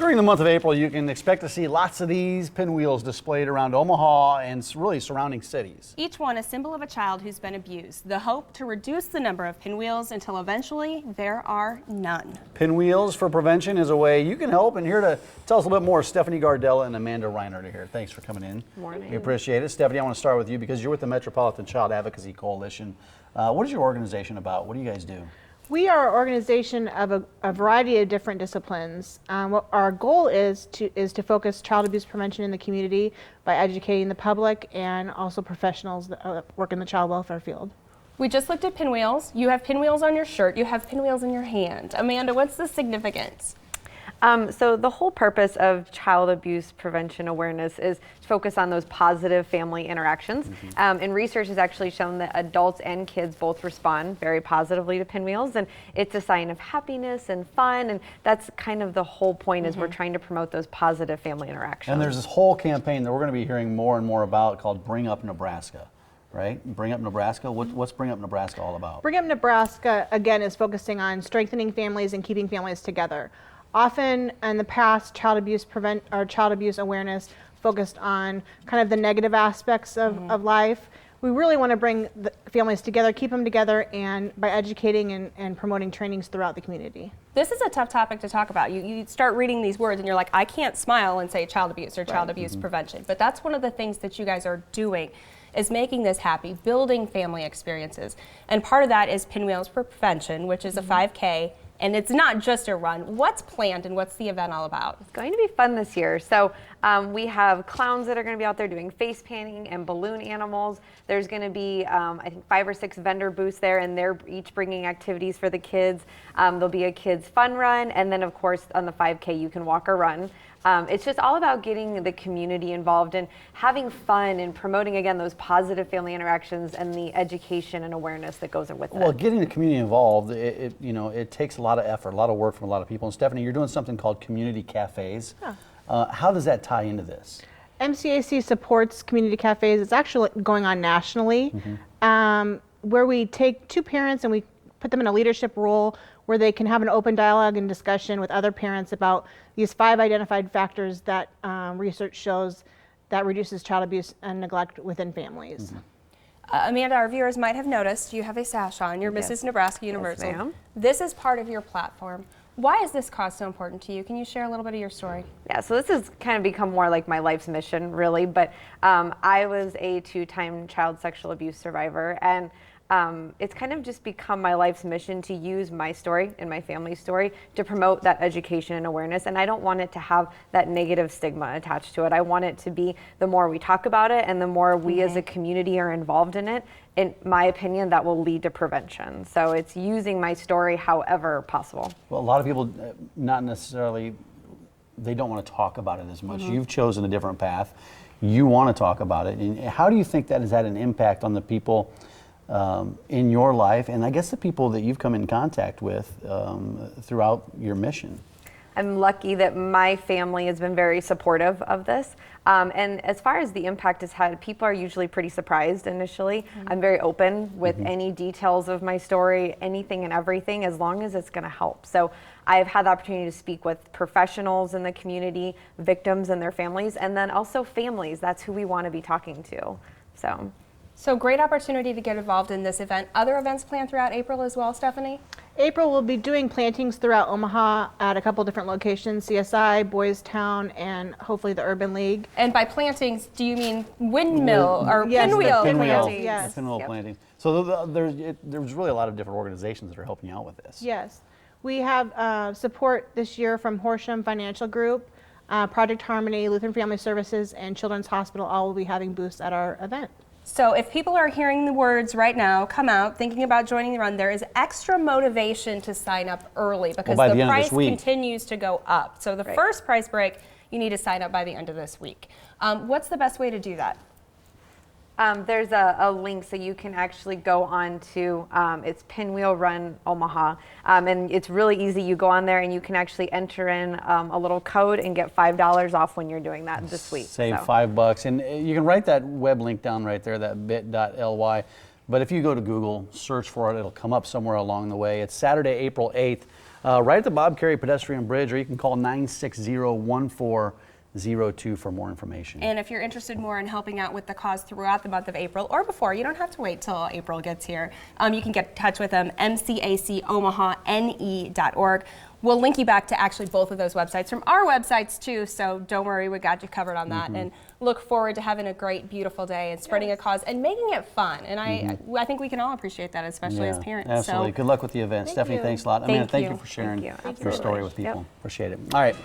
During the month of April, you can expect to see lots of these pinwheels displayed around Omaha and really surrounding cities. Each one a symbol of a child who's been abused. The hope to reduce the number of pinwheels until eventually there are none. Pinwheels for Prevention is a way you can help, and here to tell us a little bit more, Stephanie Gardella and Amanda Reinert are here. Thanks for coming in. Morning. We appreciate it. Stephanie, I want to start with you because you're with the Metropolitan Child Advocacy Coalition. What is your organization about? What do you guys do? We are an organization of a variety of different disciplines. What our goal is to focus child abuse prevention in the community by educating the public and also professionals that work in the child welfare field. We just looked at pinwheels. You have pinwheels on your shirt. You have pinwheels in your hand. Amanda, what's the significance? So the whole purpose of child abuse prevention awareness is to focus on those positive family interactions. And research has actually shown that adults and kids both respond very positively to pinwheels, and it's a sign of happiness and fun, and that's kind of the whole point is we're trying to promote those positive family interactions. And there's this whole campaign that we're going to be hearing more and more about called Bring Up Nebraska. Right? Bring Up Nebraska. What's Bring Up Nebraska all about? Bring Up Nebraska, again, is focusing on strengthening families and keeping families together. Often in the past, child abuse awareness focused on kind of the negative aspects of life. We really want to bring the families together, keep them together, and by educating and promoting trainings throughout the community. This is a tough topic to talk about. You start reading these words and you're like, I can't smile and say child abuse or child abuse prevention. But that's one of the things that you guys are doing, is making this happy, building family experiences. And part of that is Pinwheels for Prevention, which is a 5K. And it's not just a run. What's planned and what's the event all about? It's going to be fun this year. So we have clowns that are going to be out there doing face painting and balloon animals. There's going to be, I think, 5 or 6 vendor booths there, and they're each bringing activities for the kids. There'll be a kids fun run, and then of course on the 5K you can walk or run. It's just all about getting the community involved and having fun and promoting, again, those positive family interactions and the education and awareness that goes with it. Well, getting the community involved, it takes a lot of effort, a lot of work from a lot of people. And Stephanie, you're doing something called community cafes. How does that tie into this? MCAC supports community cafes. It's actually going on nationally, where we take 2 parents and we put them in a leadership role where they can have an open dialogue and discussion with other parents about these 5 identified factors that research shows that reduces child abuse and neglect within families. Amanda, our viewers might have noticed you have a sash on. You're Mrs. Nebraska Universal. Yes, ma'am. This is part of your platform. Why is this cause so important to you? Can you share a little bit of your story? Yeah, so this has kind of become more like my life's mission, really. But I was a 2-time child sexual abuse survivor, and it's kind of just become my life's mission to use my story and my family's story to promote that education and awareness. And I don't want it to have that negative stigma attached to it. I want it to be, the more we talk about it and the more we as a community are involved in it, in my opinion, that will lead to prevention. So it's using my story however possible. Well, a lot of people not necessarily, they don't want to talk about it as much. You've chosen a different path. You want to talk about it. And how do you think that has had an impact on the people in your life, and I guess the people that you've come in contact with throughout your mission? I'm lucky that my family has been very supportive of this. And as far as the impact it's had, people are usually pretty surprised initially. I'm very open with any details of my story, anything and everything, as long as it's going to help. So I've had the opportunity to speak with professionals in the community, victims and their families, and then also families. That's who we want to be talking to. So great opportunity to get involved in this event. Other events planned throughout April as well, Stephanie? April will be doing plantings throughout Omaha at a couple different locations, CSI, Boys Town, and hopefully the Urban League. And by plantings, do you mean windmill or pinwheel plantings? Yes. Pinwheel plantings. So there's really a lot of different organizations that are helping you out with this. Yes. We have support this year from Horsham Financial Group, Project Harmony, Lutheran Family Services, and Children's Hospital. All will be having booths at our event. So if people are hearing the words right now, come out, thinking about joining the run, there is extra motivation to sign up early because the price continues to go up. So the first price break, you need to sign up by the end of this week. What's the best way to do that? There's a link so you can actually go on to, it's Pinwheel Run Omaha, and it's really easy. You go on there and you can actually enter in a little code and get $5 off when you're doing that this week. Save $5, and you can write that web link down right there, that bit.ly. But if you go to Google, search for it, it'll come up somewhere along the way. It's Saturday, April 8th. right at the Bob Kerrey Pedestrian Bridge, or you can call 960-1402 for more information. And if you're interested more in helping out with the cause throughout the month of April or before, you don't have to wait till April gets here. You can get in touch with them, mcacomaha.ne.org. We'll link you back to actually both of those websites from our websites too, so don't worry, we got you covered on that. And look forward to having a great, beautiful day and spreading a cause and making it fun. And I think we can all appreciate that, especially as parents. Absolutely. So, Good luck with the event. Stephanie, you. thanks a lot. Amanda, thank you you. for sharing Thank you. your story Absolutely. with people. Yep. Appreciate it. All right.